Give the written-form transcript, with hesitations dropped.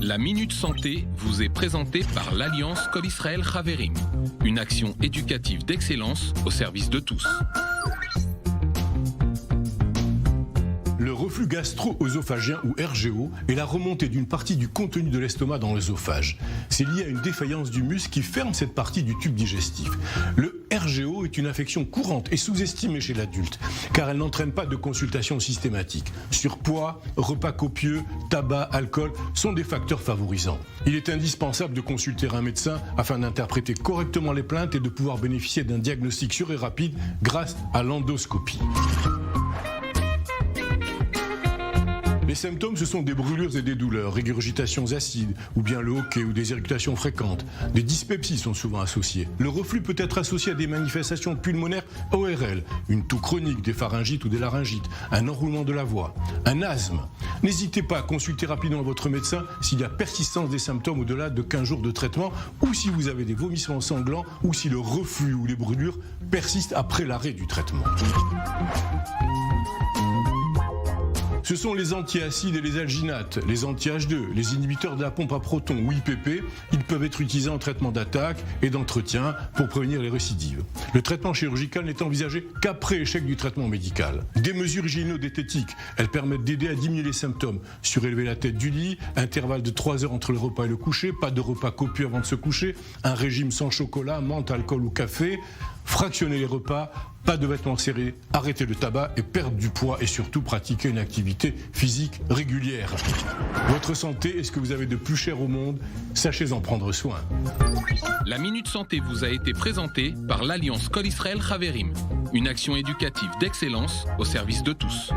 La Minute Santé vous est présentée par l'Alliance Kol Israel Chaverim, une action éducative d'excellence au service de tous. Le reflux gastro-œsophagien ou RGO est la remontée d'une partie du contenu de l'estomac dans l'œsophage. C'est lié à une défaillance du muscle qui ferme cette partie du tube digestif. Le RGO est une affection courante et sous-estimée chez l'adulte, car elle n'entraîne pas de consultation systématique. Surpoids, repas copieux, tabac, alcool sont des facteurs favorisants. Il est indispensable de consulter un médecin afin d'interpréter correctement les plaintes et de pouvoir bénéficier d'un diagnostic sûr et rapide grâce à l'endoscopie. Les symptômes, ce sont des brûlures et des douleurs, régurgitations acides, ou bien le hoquet ou des irritations fréquentes. Des dyspepsies sont souvent associées. Le reflux peut être associé à des manifestations pulmonaires ORL, une toux chronique, des pharyngites ou des laryngites, un enroulement de la voix, un asthme. N'hésitez pas à consulter rapidement votre médecin s'il y a persistance des symptômes au-delà de 15 jours de traitement, ou si vous avez des vomissements sanglants, ou si le reflux ou les brûlures persistent après l'arrêt du traitement. Ce sont les antiacides et les alginates, les anti-H2, les inhibiteurs de la pompe à protons ou IPP. Ils peuvent être utilisés en traitement d'attaque et d'entretien pour prévenir les récidives. Le traitement chirurgical n'est envisagé qu'après échec du traitement médical. Des mesures hygiéno-diététiques, elles permettent d'aider à diminuer les symptômes. Surélever la tête du lit, intervalle de 3 heures entre le repas et le coucher, pas de repas copieux avant de se coucher, un régime sans chocolat, menthe, alcool ou café, fractionner les repas, pas de vêtements serrés, arrêter le tabac et perdre du poids et surtout pratiquer une activité physique régulière. Votre santé est ce que vous avez de plus cher au monde, sachez en prendre soin. La Minute Santé vous a été présentée par l'Alliance Kol Israel Chaverim, une action éducative d'excellence au service de tous.